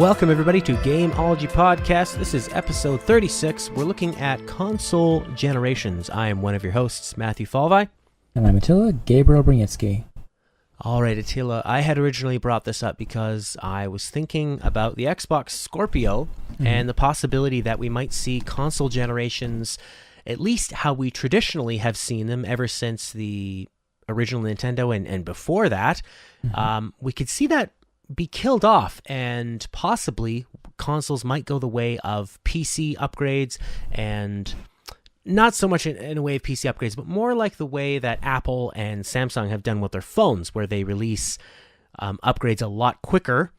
Welcome, everybody, to GameOlogy Podcast. This is episode 36. We're looking at console generations. I am one of your hosts, Matthew Falvey. And I'm Attila, Gabriel Brunitsky. All right, Attila, I had originally brought this up because I was thinking about the Xbox Scorpio and the possibility that we might see console generations, at least how we traditionally have seen them ever since the original Nintendo and before that. We could see that be killed off, and possibly consoles might go the way of PC upgrades, and not so much in a way of PC upgrades, but more like the way that Apple and Samsung have done with their phones, where they release upgrades a lot quicker.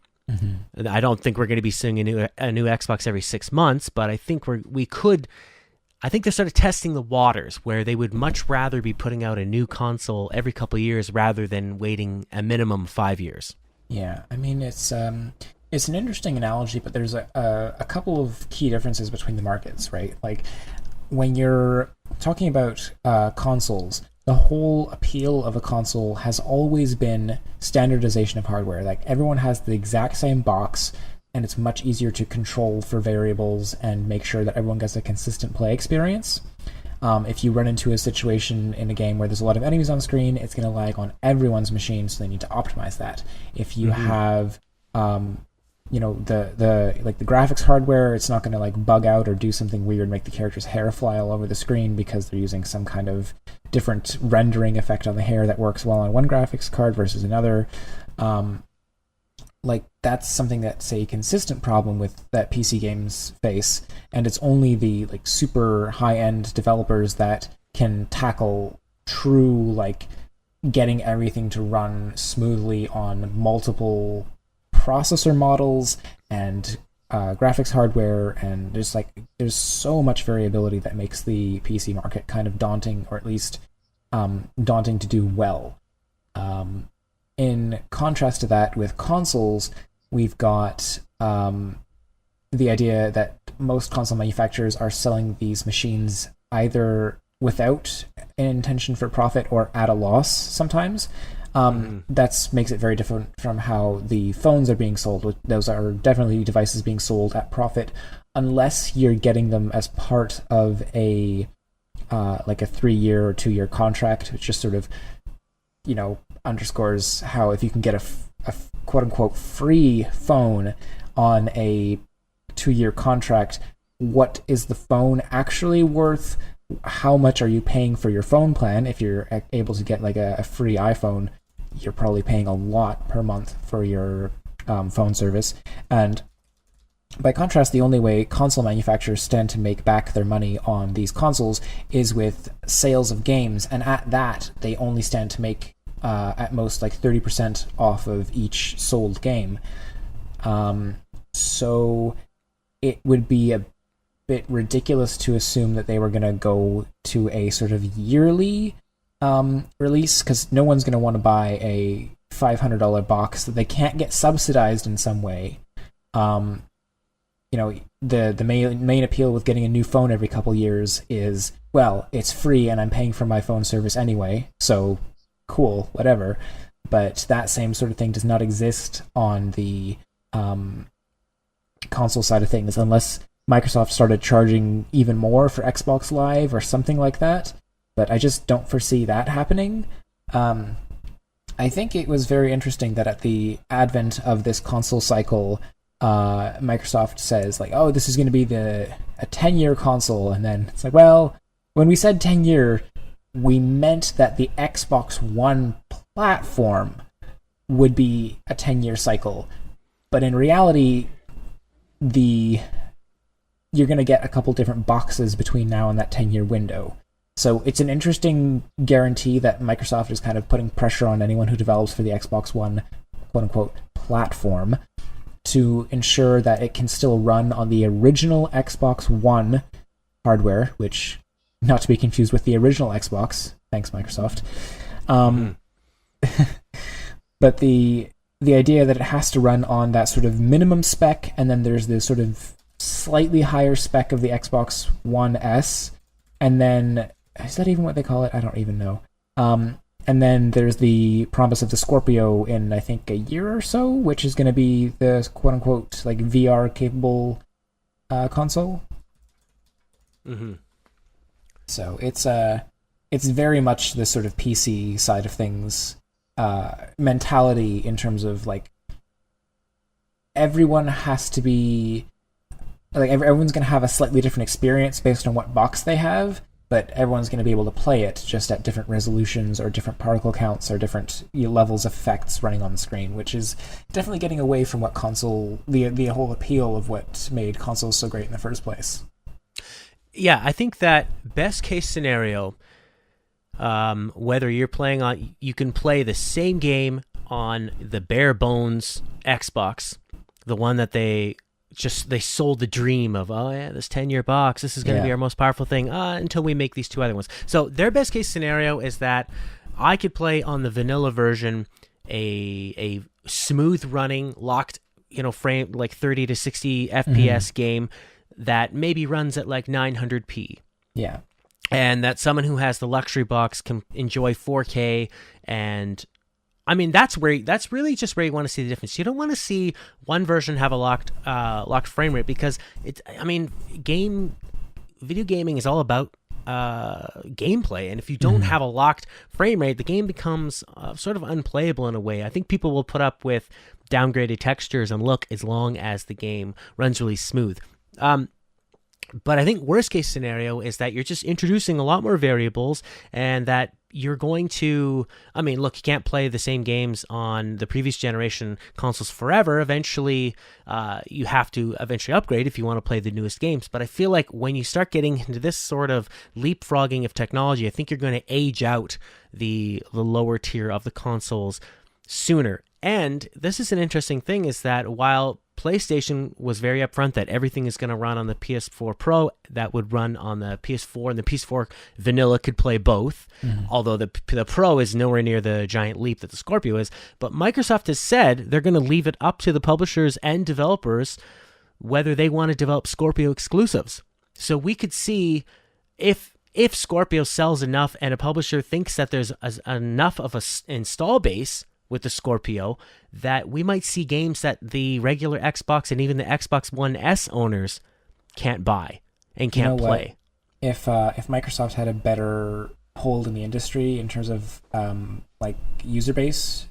I don't think we're going to be seeing a new Xbox every 6 months, but I think I think they're sort of testing the waters, where they would much rather be putting out a new console every couple of years rather than waiting a minimum 5 years. Yeah, I mean, it's an interesting analogy, but there's a couple of key differences between the markets, right? Like, when you're talking about consoles, the whole appeal of a console has always been standardization of hardware. Like, everyone has the exact same box, and it's much easier to control for variables and make sure that everyone gets a consistent play experience. If you run into a situation in a game where there's a lot of enemies on screen, it's going to lag on everyone's machine, so they need to optimize that. If you have, the graphics hardware, it's not going to like bug out or do something weird, make the character's hair fly all over the screen because they're using some kind of different rendering effect on the hair that works well on one graphics card versus another. That's something that's a consistent problem with that PC games face, and it's only the super high-end developers that can tackle true getting everything to run smoothly on multiple processor models and graphics hardware, and there's so much variability that makes the PC market kind of daunting, or at least daunting to do well. In contrast to that, with consoles, we've got the idea that most console manufacturers are selling these machines either without an intention for profit or at a loss sometimes. That makes it very different from how the phones are being sold. Those are definitely devices being sold at profit, unless you're getting them as part of a 3-year or 2-year contract, which just sort of underscores how if you can get a quote-unquote free phone on a 2-year contract, what is the phone actually worth? How much are you paying for your phone plan? If you're able to get a free iPhone, you're probably paying a lot per month for your phone service. And by contrast, the only way console manufacturers stand to make back their money on these consoles is with sales of games, and at that, they only stand to make at most 30% off of each sold game. So it would be a bit ridiculous to assume that they were going to go to a sort of yearly release, because no one's going to want to buy a $500 box that they can't get subsidized in some way. The main appeal with getting a new phone every couple years is, well, it's free and I'm paying for my phone service anyway, so cool, whatever. But that same sort of thing does not exist on the console side of things, unless Microsoft started charging even more for Xbox Live or something like that. But I just don't foresee that happening. I think it was very interesting that at the advent of this console cycle, Microsoft says this is going to be a 10-year console, and then it's well, when we said 10-year, we meant that the Xbox One platform would be a 10-year cycle. But in reality, you're going to get a couple different boxes between now and that 10-year window. So it's an interesting guarantee that Microsoft is kind of putting pressure on anyone who develops for the Xbox One quote-unquote platform to ensure that it can still run on the original Xbox One hardware, which, not to be confused with the original Xbox, thanks Microsoft. But the idea that it has to run on that sort of minimum spec, and then there's this sort of slightly higher spec of the Xbox One S, and then, is that even what they call it? I don't even know. And then there's the promise of the Scorpio in I think a year or so, which is going to be the quote unquote like VR capable console. Mm-hmm. So it's very much the sort of PC side of things mentality in terms of like everyone has to be like everyone's going to have a slightly different experience based on what box they have, but everyone's going to be able to play it just at different resolutions or different particle counts or different levels of effects running on the screen, which is definitely getting away from what console the whole appeal of what made consoles so great in the first place. Yeah, I think that best case scenario, whether you're playing on, you can play the same game on the bare bones Xbox, the one that they sold the dream of, oh yeah, this 10-year box, this is going to be our most powerful thing until we make these two other ones. So their best case scenario is that I could play on the vanilla version a smooth running locked frame like 30 to 60 FPS game that maybe runs at like 900p. Yeah. And that someone who has the luxury box can enjoy 4K. And I mean, that's really just where you want to see the difference. You don't want to see one version have a locked frame rate, because video gaming is all about gameplay, and if you don't have a locked frame rate, the game becomes sort of unplayable in a way. I think people will put up with downgraded textures and look as long as the game runs really smooth. But I think worst case scenario is that you're just introducing a lot more variables, and that you're going to, I mean, look, you can't play the same games on the previous generation consoles forever. Eventually, you have to eventually upgrade if you want to play the newest games. But I feel like when you start getting into this sort of leapfrogging of technology, I think you're going to age out the lower tier of the consoles sooner. And this is an interesting thing, is that while PlayStation was very upfront that everything is going to run on the PS4 Pro, that would run on the PS4, and the PS4 vanilla could play both, although the Pro is nowhere near the giant leap that the Scorpio is. But Microsoft has said they're going to leave it up to the publishers and developers whether they want to develop Scorpio exclusives. So we could see if Scorpio sells enough and a publisher thinks that there's enough of an install base with the Scorpio, that we might see games that the regular Xbox and even the Xbox One S owners can't buy and can't play. If Microsoft had a better hold in the industry in terms of like user base,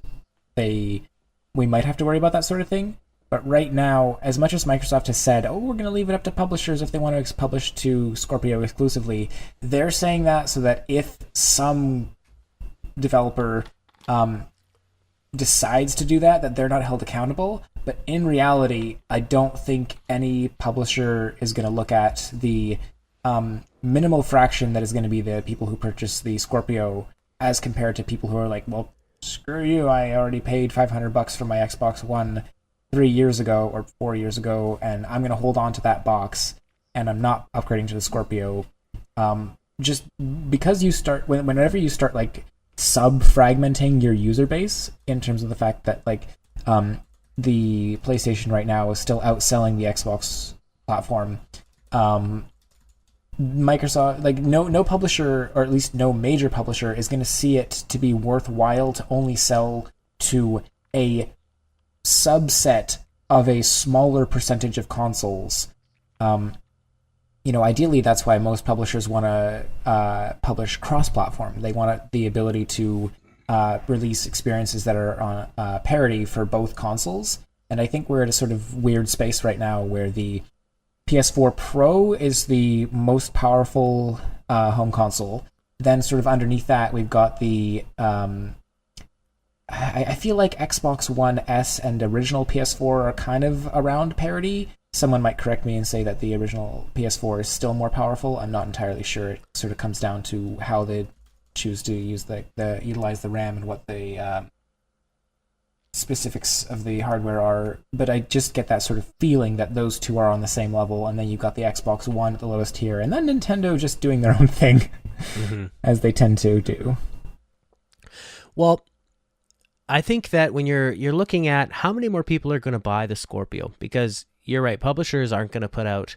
we might have to worry about that sort of thing. But right now, as much as Microsoft has said, oh, we're going to leave it up to publishers if they want to publish to Scorpio exclusively, they're saying that so that if some developer decides to do that they're not held accountable. But in reality, I don't think any publisher is going to look at the minimal fraction that is going to be the people who purchase the Scorpio as compared to people who are like, well, screw you, I already paid $500 for my Xbox One 3 years ago or 4 years ago, and I'm going to hold on to that box, and I'm not upgrading to the Scorpio. Just because you start, whenever you start like sub-fragmenting your user base in terms of the fact that like the PlayStation right now is still outselling the Xbox platform, Microsoft, like no publisher, or at least no major publisher, is going to see it to be worthwhile to only sell to a subset of a smaller percentage of consoles. Ideally, that's why most publishers want to publish cross-platform. They want the ability to release experiences that are on parity for both consoles. And I think we're at a sort of weird space right now where the PS4 Pro is the most powerful home console. Then sort of underneath that, we've got the... I feel like Xbox One S and original PS4 are kind of around parity. Someone might correct me and say that the original PS4 is still more powerful. I'm not entirely sure. It sort of comes down to how they choose to use utilize the RAM and what the specifics of the hardware are. But I just get that sort of feeling that those two are on the same level, and then you've got the Xbox One at the lowest tier, and then Nintendo just doing their own thing, as they tend to do. Well, I think that when you're looking at how many more people are going to buy the Scorpio, because you're right, publishers aren't going to put out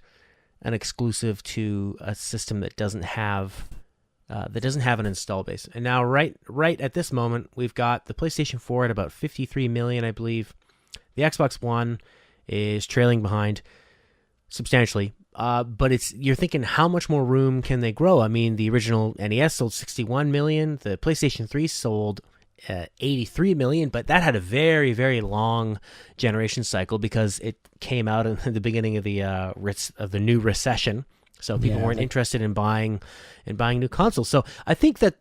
an exclusive to a system that doesn't have that doesn't have an install base. And now, right at this moment, we've got the PlayStation 4 at about 53 million, I believe. The Xbox One is trailing behind substantially. But you're thinking, how much more room can they grow? I mean, the original NES sold 61 million. The PlayStation 3 sold 83 million, but that had a very, very long generation cycle because it came out in the beginning of the new recession. So people weren't interested in buying new consoles. So I think that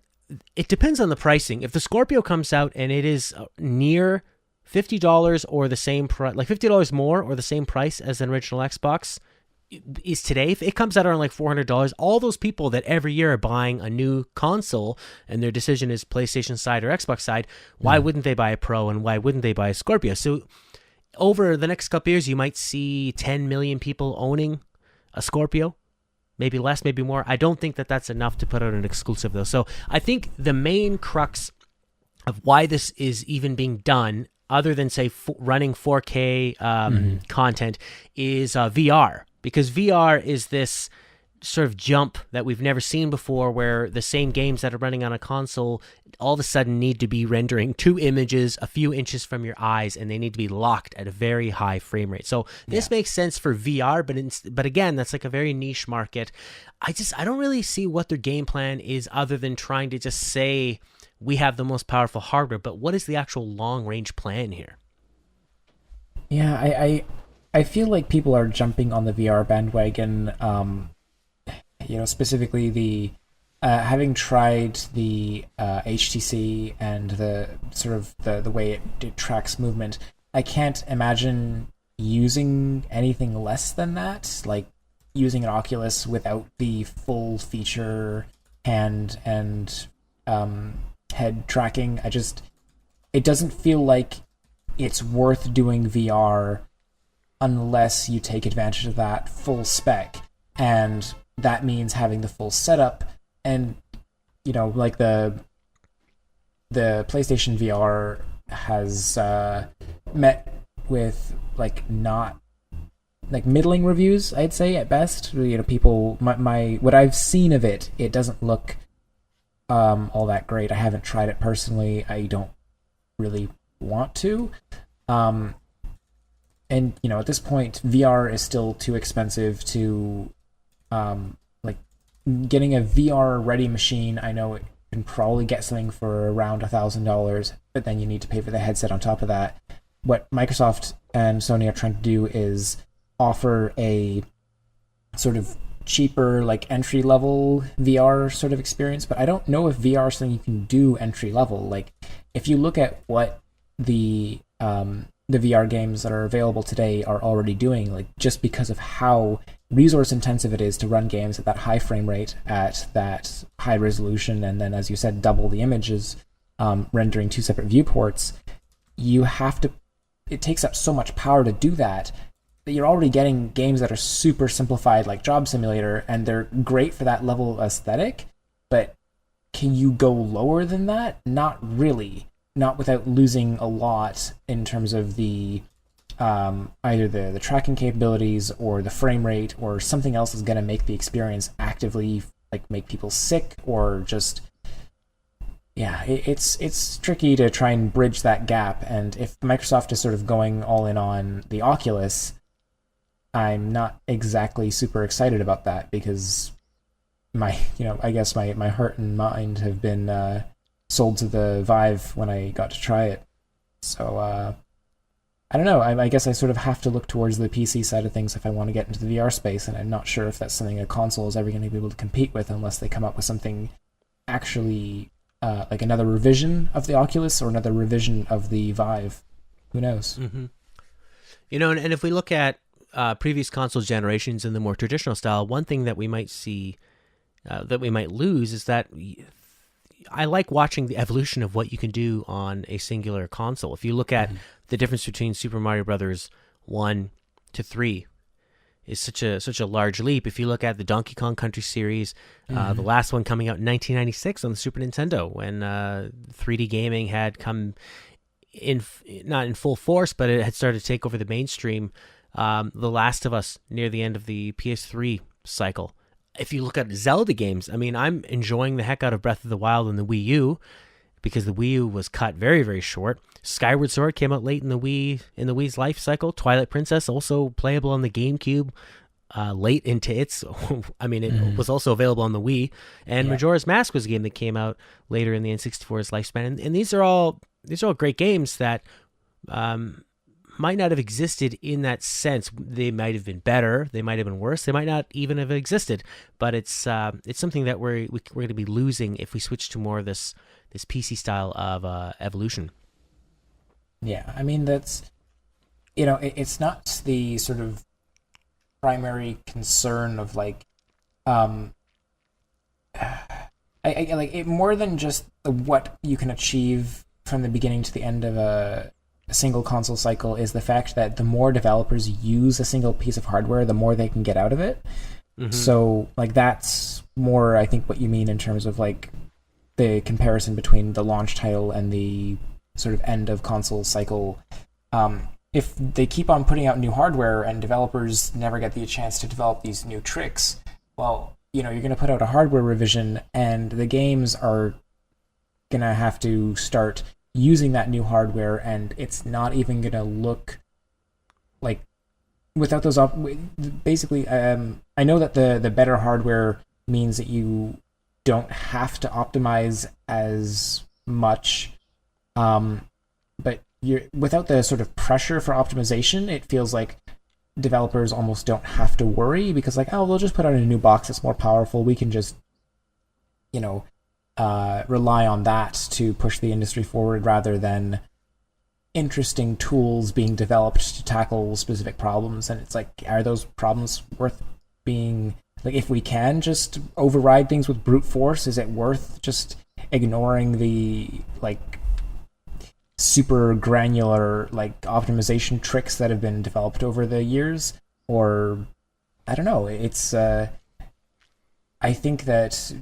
it depends on the pricing. If the Scorpio comes out and it is near $50 or the same price, like $50 more or the same price as an original Xbox is today, if it comes out around like $400, all those people that every year are buying a new console and their decision is PlayStation side or Xbox side, why wouldn't they buy a Pro and why wouldn't they buy a Scorpio? So over the next couple years, you might see 10 million people owning a Scorpio. Maybe less, maybe more. I don't think that that's enough to put out an exclusive, though. So I think the main crux of why this is even being done, other than, say, running 4K content, is VR. Because VR is this sort of jump that we've never seen before, where the same games that are running on a console all of a sudden need to be rendering 2 images a few inches from your eyes, and they need to be locked at a very high frame rate. So this makes sense for VR, but again, that's like a very niche market. I don't really see what their game plan is, other than trying to just say we have the most powerful hardware. But what is the actual long range plan here? Yeah, I feel like people are jumping on the VR bandwagon. Specifically the having tried the HTC and the sort of the way it tracks movement, I can't imagine using anything less than that, like using an Oculus without the full feature hand and head tracking. It doesn't feel like it's worth doing VR unless you take advantage of that full spec, and that means having the full setup. And like the PlayStation VR has met with not middling reviews, I'd say, at best. People, my what I've seen of it, it doesn't look all that great. I haven't tried it personally. I don't really want to. And at this point, VR is still too expensive to getting a VR ready machine. I know it can probably get something for around $1,000, but then you need to pay for the headset on top of that. What Microsoft and Sony are trying to do is offer a sort of cheaper, entry level VR sort of experience, but I don't know if VR is something you can do entry level. If you look at what the VR games that are available today are already doing, just because of how resource intensive it is to run games at that high frame rate, at that high resolution, and then, as you said, double the images, rendering 2 separate viewports, it takes up so much power to do that you're already getting games that are super simplified, like Job Simulator, and they're great for that level of aesthetic, but can you go lower than that? Not really. Not without losing a lot in terms of the either the tracking capabilities or the frame rate, or something else is going to make the experience actively make people sick, or just it's tricky to try and bridge that gap. And if Microsoft is sort of going all in on the Oculus, I'm not exactly super excited about that, because I guess my heart and mind have been sold to the Vive when I got to try it. So I don't know. I guess I sort of have to look towards the PC side of things if I want to get into the VR space, and I'm not sure if that's something a console is ever going to be able to compete with unless they come up with something actually another revision of the Oculus or another revision of the Vive. Who knows? Mm-hmm. And if we look at previous console generations in the more traditional style, one thing that we might see, that we might lose, is that I like watching the evolution of what you can do on a singular console. If you look at the difference between Super Mario Brothers 1 to 3, is such a large leap. If you look at the Donkey Kong Country series, the last one coming out in 1996 on the Super Nintendo, when 3D gaming had come not in full force, but it had started to take over the mainstream. The Last of Us near the end of the PS3 cycle. if you look at Zelda games, I mean, I'm enjoying the heck out of Breath of the Wild on the Wii U because the Wii U was cut very, very short. Skyward Sword came out late in the Wii's life cycle. Twilight Princess also playable on the GameCube late into its. I mean, it was also available on the Wii. And Majora's Mask was a game that came out later in the N64's lifespan. And these are all great games that might not have existed in that sense. They might have been better. They might have been worse. They might not even have existed. But it's something that we're going to be losing if we switch to more of this PC style of evolution. Yeah, I mean, that's, it's not the sort of primary concern of like, I like it more than just what you can achieve from the beginning to the end of a single console cycle is the fact that the more developers use a single piece of hardware, the more they can get out of it. Mm-hmm. So like that's more, I think, what you mean in terms of like the comparison between the launch title and the sort of end of console cycle. If they keep on putting out new hardware and developers never get the chance to develop these new tricks, well, you're going to put out a hardware revision and the games are going to have to start using that new hardware, and it's not even going to look like without those basically I know that the better hardware means that you don't have to optimize as much, but you're without the sort of pressure for optimization, it feels like developers almost don't have to worry because like, oh, they'll just put out a new box that's more powerful, we can just rely on that to push the industry forward rather than interesting tools being developed to tackle specific problems. And it's like, are those problems worth being, like, if we can just override things with brute force, is it worth just ignoring the like super granular like optimization tricks that have been developed over the years? Or I don't know, it's I think that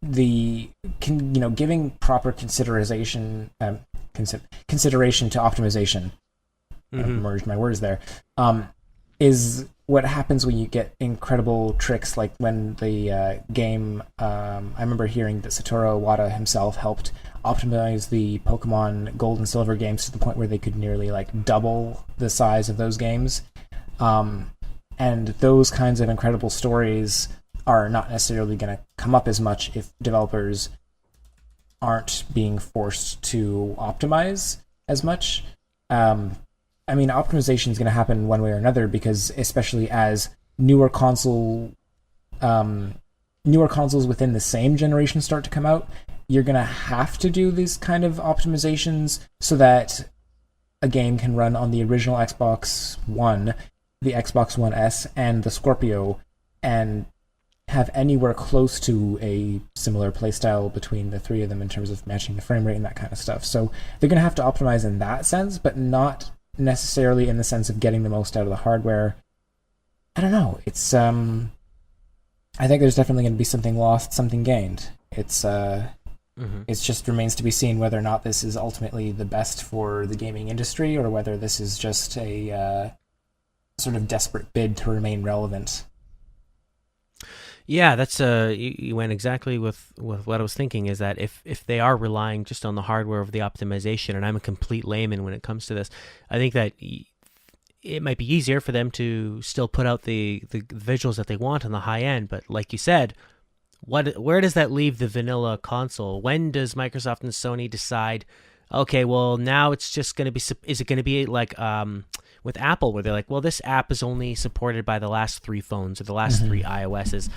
giving proper consideration to optimization, I merged my words there, is what happens when you get incredible tricks like when the game, I remember hearing that Satoru Iwata himself helped optimize the Pokemon Gold and Silver games to the point where they could nearly like double the size of those games, and those kinds of incredible stories are not necessarily going to come up as much if developers aren't being forced to optimize as much. I mean, optimization is going to happen one way or another because especially as newer consoles within the same generation start to come out, you're going to have to do these kind of optimizations so that a game can run on the original Xbox One, the Xbox One S, and the Scorpio, and have anywhere close to a similar playstyle between the three of them in terms of matching the frame rate and that kind of stuff. So they're going to have to optimize in that sense, but not necessarily in the sense of getting the most out of the hardware. I don't know. It's I think there's definitely going to be something lost, something gained. It's just remains to be seen whether or not this is ultimately the best for the gaming industry or whether this is just a sort of desperate bid to remain relevant. Yeah, that's you went exactly with what I was thinking, is that if they are relying just on the hardware of the optimization, and I'm a complete layman when it comes to this, I think that it might be easier for them to still put out the visuals that they want on the high end. But like you said, where does that leave the vanilla console? When does Microsoft and Sony decide, okay, well, now it's just going to be, is it going to be like with Apple, where they're like, well, this app is only supported by the last 3 phones or the last 3 iOSs.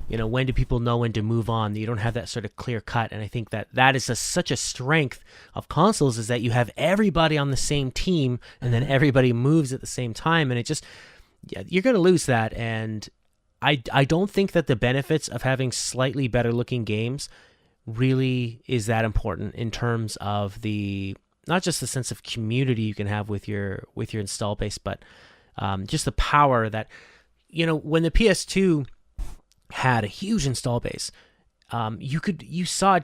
When do people know when to move on? You don't have that sort of clear cut. And I think that is such a strength of consoles, is that you have everybody on the same team and then everybody moves at the same time. And you're going to lose that. And I don't think that the benefits of having slightly better looking games really is that important in terms of not just the sense of community you can have with your install base, but just the power that, when the PS2 had a huge install base, you saw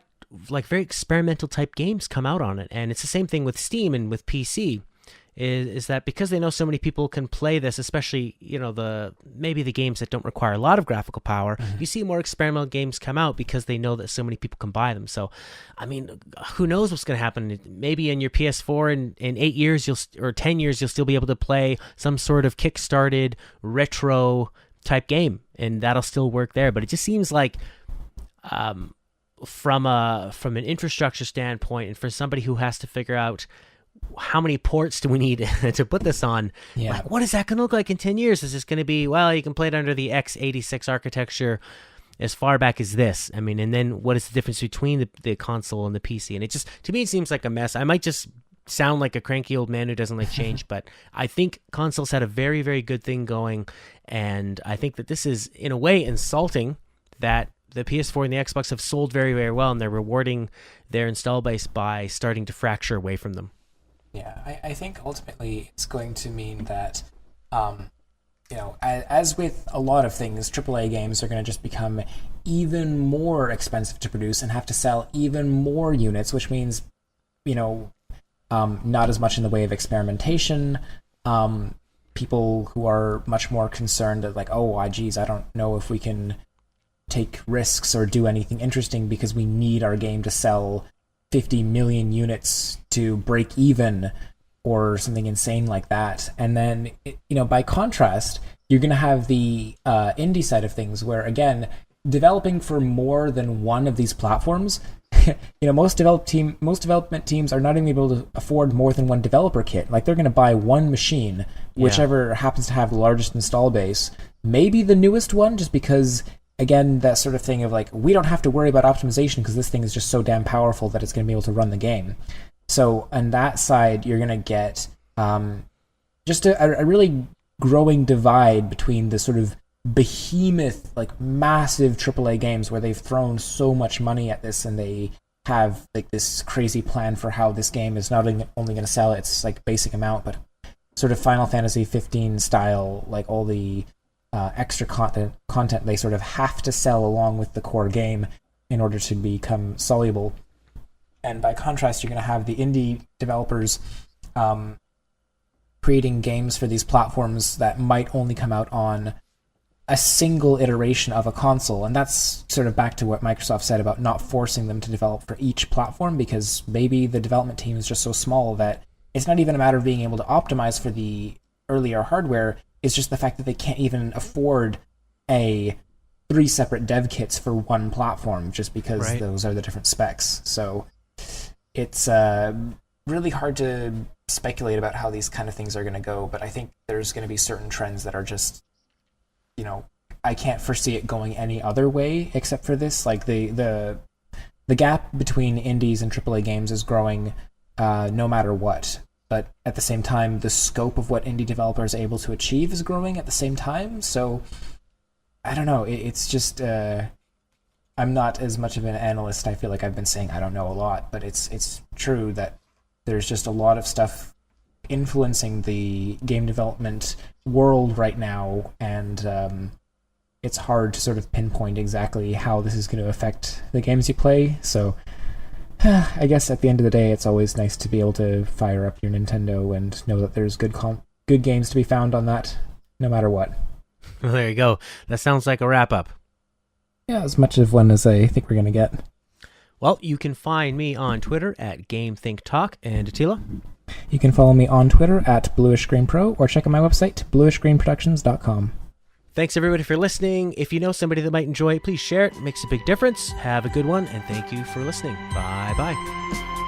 like very experimental type games come out on it. And it's the same thing with Steam and with PC. is that because they know so many people can play this, especially, maybe the games that don't require a lot of graphical power, you see more experimental games come out because they know that so many people can buy them. So, I mean, who knows what's going to happen? Maybe in your PS4 in 8 years or 10 years, you'll still be able to play some sort of kickstarted retro type game, and that'll still work there. But it just seems like from an infrastructure standpoint, and for somebody who has to figure out how many ports do we need to put this on, like, what is that going to look like in 10 years? Is this going to be, well, you can play it under the x86 architecture as far back as this? I mean, and then what is the difference between the console and the PC? And it just, to me, it seems like a mess. I might just sound like a cranky old man who doesn't like change, but I think consoles had a very, very good thing going, and I think that this is, in a way, insulting that the PS4 and the Xbox have sold very, very well, and they're rewarding their install base by starting to fracture away from them. Yeah, I think ultimately it's going to mean that, as with a lot of things, AAA games are going to just become even more expensive to produce and have to sell even more units, which means, not as much in the way of experimentation. People who are much more concerned that, like, I don't know if we can take risks or do anything interesting because we need our game to sell 50 million units to break even or something insane like that. And then, by contrast, you're going to have the indie side of things where, again, developing for more than one of these platforms, most development teams are not even able to afford more than one developer kit. Like, they're going to buy one machine, whichever happens to have the largest install base, maybe the newest one, just because, again, that sort of thing of, like, we don't have to worry about optimization because this thing is just so damn powerful that it's going to be able to run the game. So on that side, you're going to get just a really growing divide between the sort of behemoth, like, massive AAA games where they've thrown so much money at this and they have, like, this crazy plan for how this game is not only going to sell its, like, basic amount, but sort of Final Fantasy 15 style, like, all the extra content they sort of have to sell along with the core game in order to become soluble. And by contrast, you're going to have the indie developers creating games for these platforms that might only come out on a single iteration of a console. And that's sort of back to what Microsoft said about not forcing them to develop for each platform, because maybe the development team is just so small that it's not even a matter of being able to optimize for the earlier hardware. It's just the fact that they can't even afford 3 separate dev kits for one platform just because those are the different specs. So it's really hard to speculate about how these kind of things are going to go, but I think there's going to be certain trends that are just, I can't foresee it going any other way except for this. Like, the gap between indies and AAA games is growing no matter what. But at the same time, the scope of what indie developers are able to achieve is growing at the same time. So, I don't know. It's just, I'm not as much of an analyst. I feel like I've been saying I don't know a lot, but it's true that there's just a lot of stuff influencing the game development world right now, and it's hard to sort of pinpoint exactly how this is going to affect the games you play. So, I guess at the end of the day, it's always nice to be able to fire up your Nintendo and know that there's good games to be found on that, no matter what. Well, there you go. That sounds like a wrap-up. Yeah, as much of one as I think we're going to get. Well, you can find me on Twitter at GameThinkTalk. And Attila? You can follow me on Twitter at BluishGreenPro, or check out my website, bluishgreenproductions.com. Thanks, everybody, for listening. If you know somebody that might enjoy it, please share it. It makes a big difference. Have a good one, and thank you for listening. Bye-bye.